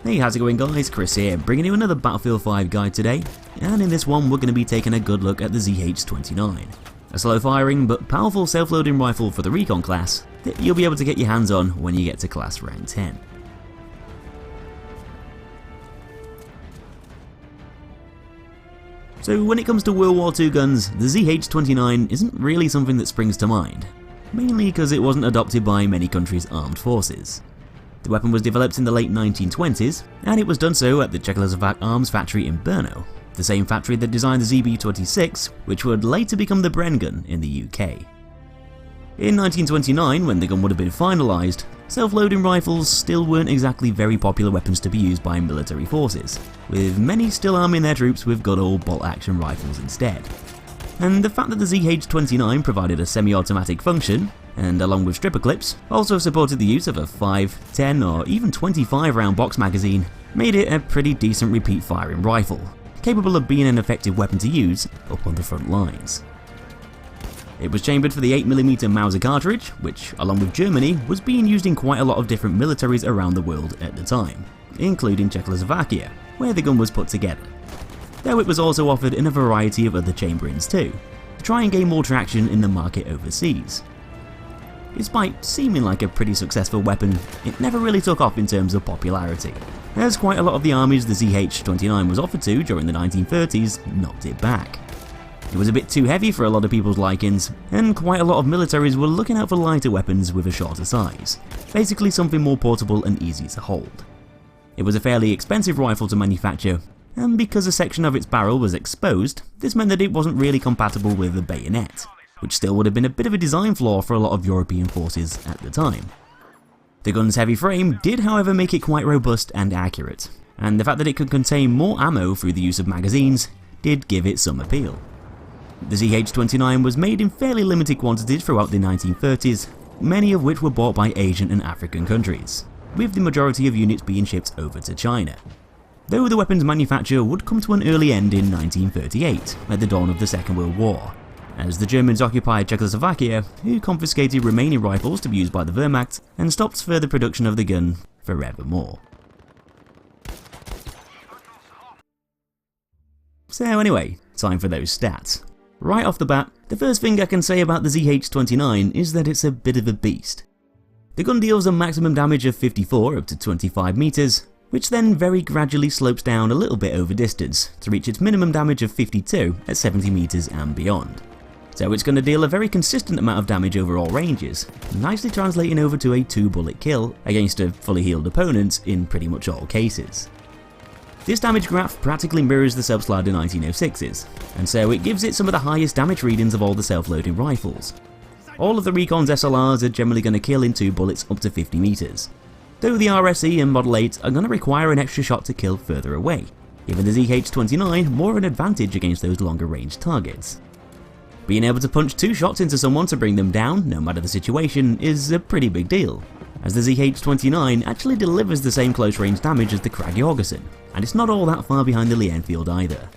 Hey, how's it going guys, Kris here, bringing you another Battlefield 5 guide today, and in this one we're going to be taking a good look at the ZH-29. A slow firing but powerful self-loading rifle for the Recon class that you'll be able to get your hands on when you get to class rank 10. So when it comes to World War II guns, the ZH-29 isn't really something that springs to mind, mainly because it wasn't adopted by many countries' armed forces. The weapon was developed in the late 1920s, and it was done so at the Czechoslovak arms factory in Brno, the same factory that designed the ZB-26, which would later become the Bren gun in the UK. In 1929, when the gun would have been finalised, self-loading rifles still weren't exactly very popular weapons to be used by military forces, with many still arming their troops with good old bolt-action rifles instead. And the fact that the ZH-29 provided a semi-automatic function, and along with stripper clips, also supported the use of a 5, 10 or even 25 round box magazine, made it a pretty decent repeat firing rifle, capable of being an effective weapon to use up on the front lines. It was chambered for the 8mm Mauser cartridge, which, along with Germany, was being used in quite a lot of different militaries around the world at the time, including Czechoslovakia, where the gun was put together. Though it was also offered in a variety of other chamberings too, to try and gain more traction in the market overseas. Despite seeming like a pretty successful weapon, it never really took off in terms of popularity, as quite a lot of the armies the ZH-29 was offered to during the 1930s knocked it back. It was a bit too heavy for a lot of people's likings, and quite a lot of militaries were looking out for lighter weapons with a shorter size, basically something more portable and easy to hold. It was a fairly expensive rifle to manufacture, and because a section of its barrel was exposed, this meant that it wasn't really compatible with a bayonet, which still would have been a bit of a design flaw for a lot of European forces at the time. The gun's heavy frame did however make it quite robust and accurate, and the fact that it could contain more ammo through the use of magazines did give it some appeal. The ZH-29 was made in fairly limited quantities throughout the 1930s, many of which were bought by Asian and African countries, with the majority of units being shipped over to China. Though the weapon's manufacture would come to an early end in 1938, at the dawn of the Second World War, as the Germans occupied Czechoslovakia, who confiscated remaining rifles to be used by the Wehrmacht and stopped further production of the gun forevermore. So anyway, time for those stats. Right off the bat, the first thing I can say about the ZH-29 is that it's a bit of a beast. The gun deals a maximum damage of 54 up to 25 meters, which then very gradually slopes down a little bit over distance to reach its minimum damage of 52 at 70 meters and beyond. So it's going to deal a very consistent amount of damage over all ranges, nicely translating over to a 2-bullet kill against a fully healed opponent in pretty much all cases. This damage graph practically mirrors the Subslada 1906's, and so it gives it some of the highest damage readings of all the self-loading rifles. All of the Recon's SLRs are generally going to kill in 2 bullets up to 50 meters, though the RSE and Model 8 are going to require an extra shot to kill further away, giving the ZH-29 more of an advantage against those longer range targets. Being able to punch 2 shots into someone to bring them down, no matter the situation, is a pretty big deal, as the ZH-29 actually delivers the same close range damage as the Krag Jorgensen, and it's not all that far behind the Lee Enfield either.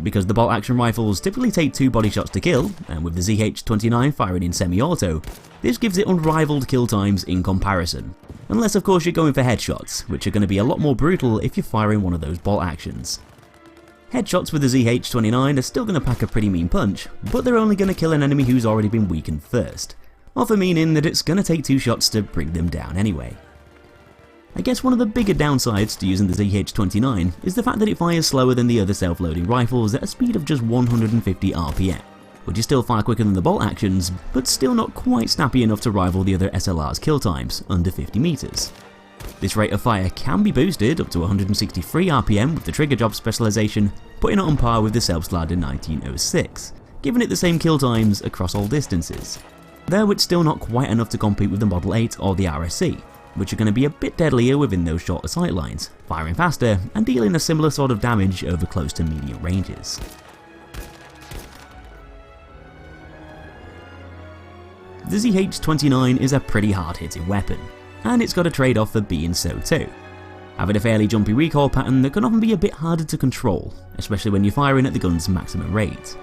Because the bolt action rifles typically take 2 body shots to kill, and with the ZH-29 firing in semi-auto, this gives it unrivaled kill times in comparison, unless of course you're going for headshots, which are going to be a lot more brutal if you're firing one of those bolt actions. Headshots with the ZH-29 are still going to pack a pretty mean punch, but they're only going to kill an enemy who's already been weakened first, often meaning that it's going to take 2 shots to bring them down anyway. I guess one of the bigger downsides to using the ZH-29 is the fact that it fires slower than the other self-loading rifles at a speed of just 150 RPM, which is still far quicker than the bolt actions, but still not quite snappy enough to rival the other SLR's kill times, under 50 meters. This rate of fire can be boosted up to 163 RPM with the trigger job specialization, putting it on par with the Selbstlade 1906, giving it the same kill times across all distances. Though it's still not quite enough to compete with the Model 8 or the RSC, which are going to be a bit deadlier within those shorter sight lines, firing faster and dealing a similar sort of damage over close to medium ranges. The ZH-29 is a pretty hard-hitting weapon, and it's got a trade-off for being so too. Having a fairly jumpy recoil pattern that can often be a bit harder to control, especially when you're firing at the gun's maximum rate.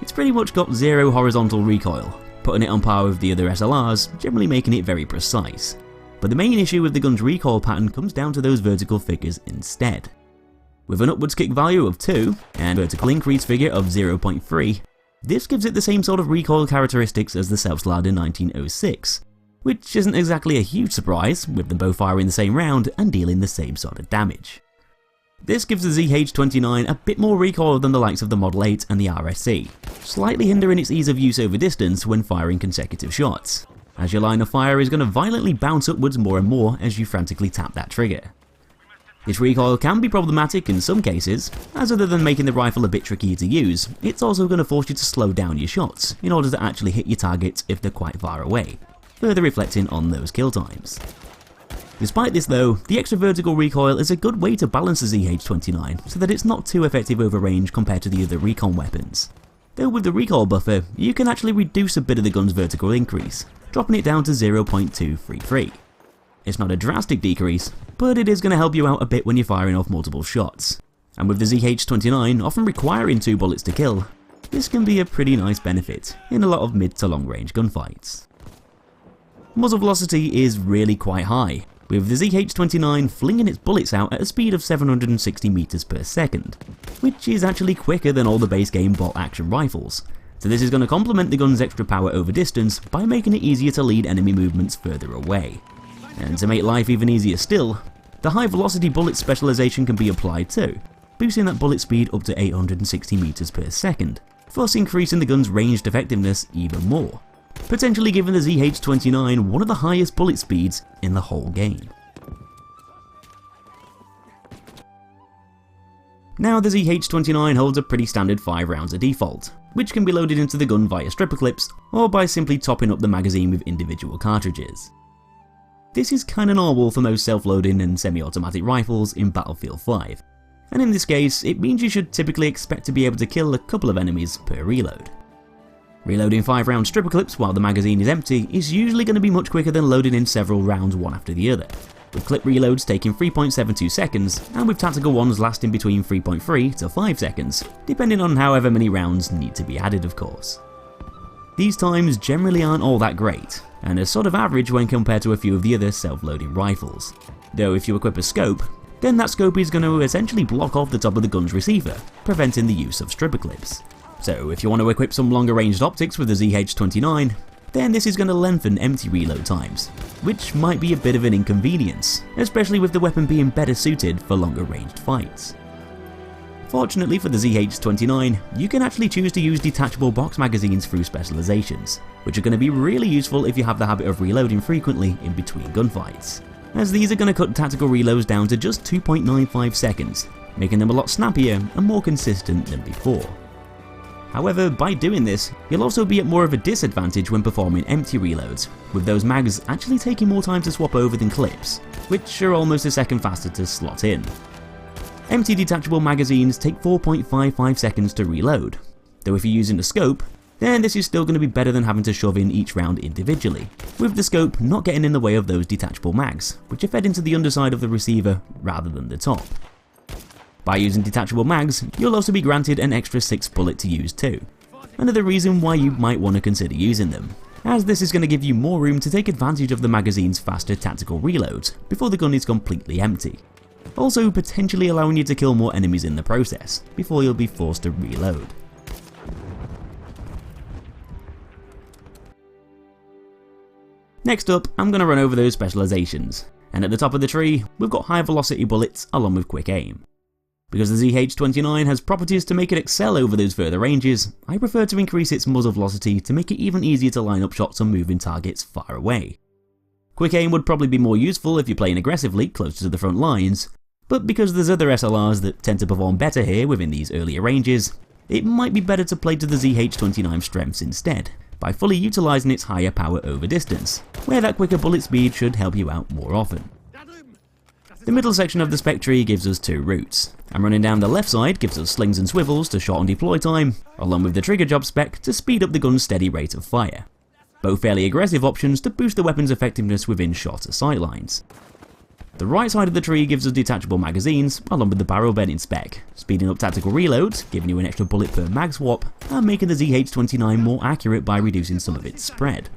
It's pretty much got 0 horizontal recoil, putting it on par with the other SLRs, generally making it very precise. but the main issue with the gun's recoil pattern comes down to those vertical figures instead. With an upwards kick value of 2 and vertical increase figure of 0.3, this gives it the same sort of recoil characteristics as the Selbstlader 1906, which isn't exactly a huge surprise, with them both firing the same round and dealing the same sort of damage. This gives the ZH-29 a bit more recoil than the likes of the Model 8 and the RSC, slightly hindering its ease of use over distance when firing consecutive shots, as your line of fire is going to violently bounce upwards more and more as you frantically tap that trigger. This recoil can be problematic in some cases, as other than making the rifle a bit trickier to use, it's also going to force you to slow down your shots in order to actually hit your targets if they're quite far away, further reflecting on those kill times. Despite this though, the extra vertical recoil is a good way to balance the ZH-29 so that it's not too effective over range compared to the other Recon weapons. Though with the recoil buffer, you can actually reduce a bit of the gun's vertical increase, dropping it down to 0.233. It's not a drastic decrease, but it is going to help you out a bit when you're firing off multiple shots. And with the ZH-29 often requiring 2 bullets to kill, this can be a pretty nice benefit in a lot of mid to long range gunfights. Muzzle velocity is really quite high, with the ZH-29 flinging its bullets out at a speed of 760 meters per second, which is actually quicker than all the base game bolt action rifles, so this is going to complement the gun's extra power over distance by making it easier to lead enemy movements further away. And to make life even easier still, the high velocity bullet specialization can be applied too, boosting that bullet speed up to 860 meters per second, thus increasing the gun's ranged effectiveness even more, potentially giving the ZH-29 one of the highest bullet speeds in the whole game. Now the ZH-29 holds a pretty standard 5 rounds of default, which can be loaded into the gun via stripper clips or by simply topping up the magazine with individual cartridges. This is kinda normal for most self-loading and semi-automatic rifles in Battlefield 5, and in this case it means you should typically expect to be able to kill a couple of enemies per reload. Reloading 5 round stripper clips while the magazine is empty is usually going to be much quicker than loading in several rounds one after the other, with clip reloads taking 3.72 seconds and with tactical ones lasting between 3.3 to 5 seconds, depending on however many rounds need to be added of course. These times generally aren't all that great, and are sort of average when compared to a few of the other self-loading rifles, though if you equip a scope, then that scope is going to essentially block off the top of the gun's receiver, preventing the use of stripper clips. So if you want to equip some longer ranged optics with the ZH-29, then this is going to lengthen empty reload times, which might be a bit of an inconvenience, especially with the weapon being better suited for longer ranged fights. Fortunately for the ZH-29, you can actually choose to use detachable box magazines through Specializations, which are going to be really useful if you have the habit of reloading frequently in between gunfights, as these are going to cut tactical reloads down to just 2.95 seconds, making them a lot snappier and more consistent than before. However, by doing this, you'll also be at more of a disadvantage when performing empty reloads, with those mags actually taking more time to swap over than clips, which are almost a second faster to slot in. Empty detachable magazines take 4.55 seconds to reload, though if you're using a scope, then this is still going to be better than having to shove in each round individually, with the scope not getting in the way of those detachable mags, which are fed into the underside of the receiver rather than the top. By using detachable mags, you'll also be granted an extra 6 bullet to use too, another reason why you might want to consider using them, as this is going to give you more room to take advantage of the magazine's faster tactical reloads before the gun is completely empty, also potentially allowing you to kill more enemies in the process before you'll be forced to reload. Next up, I'm going to run over those specializations, and at the top of the tree, we've got high velocity bullets along with quick aim. Because the ZH-29 has properties to make it excel over those further ranges, I prefer to increase its muzzle velocity to make it even easier to line up shots on moving targets far away. Quick aim would probably be more useful if you're playing aggressively closer to the front lines, but because there's other SLRs that tend to perform better here within these earlier ranges, it might be better to play to the ZH-29's strengths instead, by fully utilising its higher power over distance, where that quicker bullet speed should help you out more often. The middle section of the spec tree gives us 2 routes, and running down the left side gives us slings and swivels to shorten deploy time, along with the trigger job spec to speed up the gun's steady rate of fire. Both fairly aggressive options to boost the weapon's effectiveness within shorter sightlines. The right side of the tree gives us detachable magazines, along with the barrel bending spec, speeding up tactical reloads, giving you an extra bullet per mag swap, and making the ZH-29 more accurate by reducing some of its spread.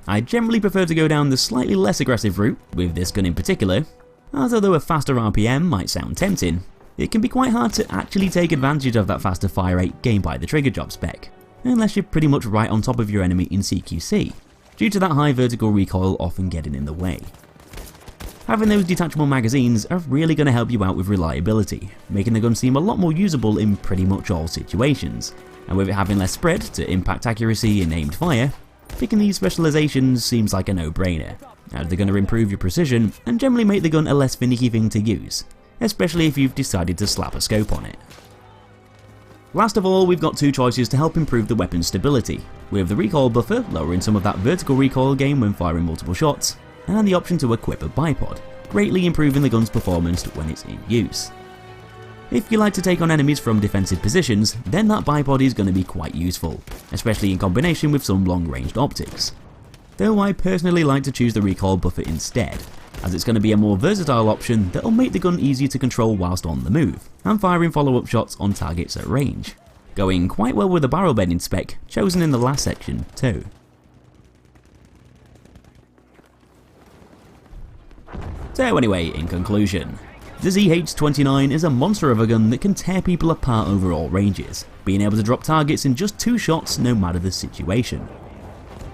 I generally prefer to go down the slightly less aggressive route, with this gun in particular, as although a faster RPM might sound tempting, it can be quite hard to actually take advantage of that faster fire rate gained by the trigger job spec, unless you're pretty much right on top of your enemy in CQC, due to that high vertical recoil often getting in the way. Having those detachable magazines are really going to help you out with reliability, making the gun seem a lot more usable in pretty much all situations, and with it having less spread to impact accuracy and aimed fire, picking these specializations seems like a no-brainer, as they're going to improve your precision and generally make the gun a less finicky thing to use, especially if you've decided to slap a scope on it. Last of all, we've got two choices to help improve the weapon's stability, with the recoil buffer lowering some of that vertical recoil gain when firing multiple shots, and the option to equip a bipod, greatly improving the gun's performance when it's in use. If you like to take on enemies from defensive positions, then that bipod is going to be quite useful, especially in combination with some long-ranged optics. Though I personally like to choose the recoil buffer instead, as it's going to be a more versatile option that will make the gun easier to control whilst on the move, and firing follow-up shots on targets at range, going quite well with the barrel bending spec chosen in the last section too. So anyway, in conclusion, the ZH-29 is a monster of a gun that can tear people apart over all ranges, being able to drop targets in just 2 shots no matter the situation.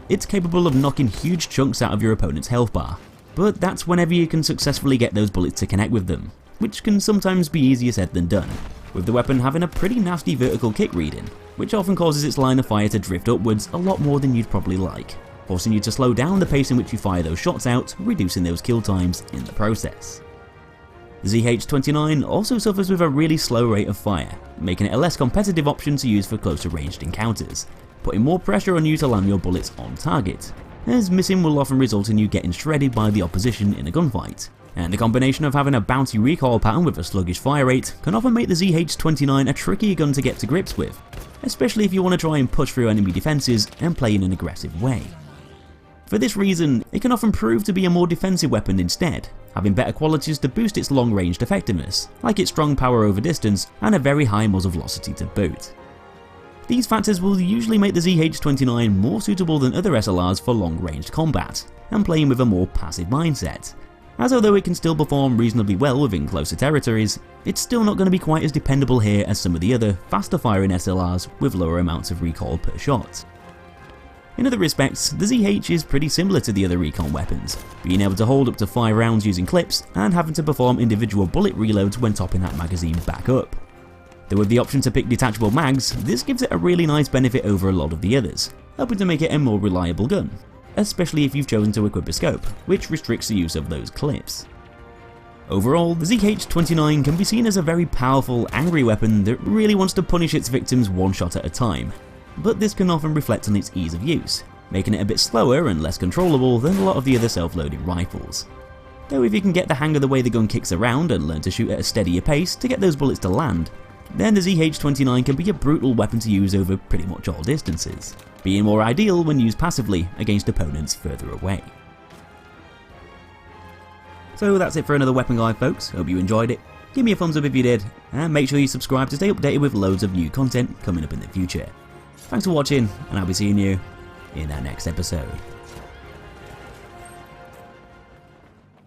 It's capable of knocking huge chunks out of your opponent's health bar, but that's whenever you can successfully get those bullets to connect with them, which can sometimes be easier said than done, with the weapon having a pretty nasty vertical kick reading, which often causes its line of fire to drift upwards a lot more than you'd probably like, forcing you to slow down the pace in which you fire those shots out, reducing those kill times in the process. The ZH-29 also suffers with a really slow rate of fire, making it a less competitive option to use for closer ranged encounters, putting more pressure on you to land your bullets on target, as missing will often result in you getting shredded by the opposition in a gunfight, and the combination of having a bouncy recoil pattern with a sluggish fire rate can often make the ZH-29 a trickier gun to get to grips with, especially if you want to try and push through enemy defences and play in an aggressive way. For this reason, it can often prove to be a more defensive weapon instead, having better qualities to boost its long-ranged effectiveness, like its strong power over distance and a very high muzzle velocity to boot. These factors will usually make the ZH-29 more suitable than other SLRs for long-ranged combat, and playing with a more passive mindset, as although it can still perform reasonably well within closer territories, it's still not going to be quite as dependable here as some of the other, faster-firing SLRs with lower amounts of recoil per shot. In other respects, the ZH is pretty similar to the other Recon weapons, being able to hold up to 5 rounds using clips and having to perform individual bullet reloads when topping that magazine back up. Though with the option to pick detachable mags, this gives it a really nice benefit over a lot of the others, helping to make it a more reliable gun, especially if you've chosen to equip a scope, which restricts the use of those clips. Overall, the ZH-29 can be seen as a very powerful, angry weapon that really wants to punish its victims one shot at a time, but this can often reflect on its ease of use, making it a bit slower and less controllable than a lot of the other self-loading rifles. Though if you can get the hang of the way the gun kicks around and learn to shoot at a steadier pace to get those bullets to land, then the ZH-29 can be a brutal weapon to use over pretty much all distances, being more ideal when used passively against opponents further away. So that's it for another weapon guide folks, hope you enjoyed it. Give me a thumbs up if you did, and make sure you subscribe to stay updated with loads of new content coming up in the future. Thanks for watching, and I'll be seeing you in our next episode.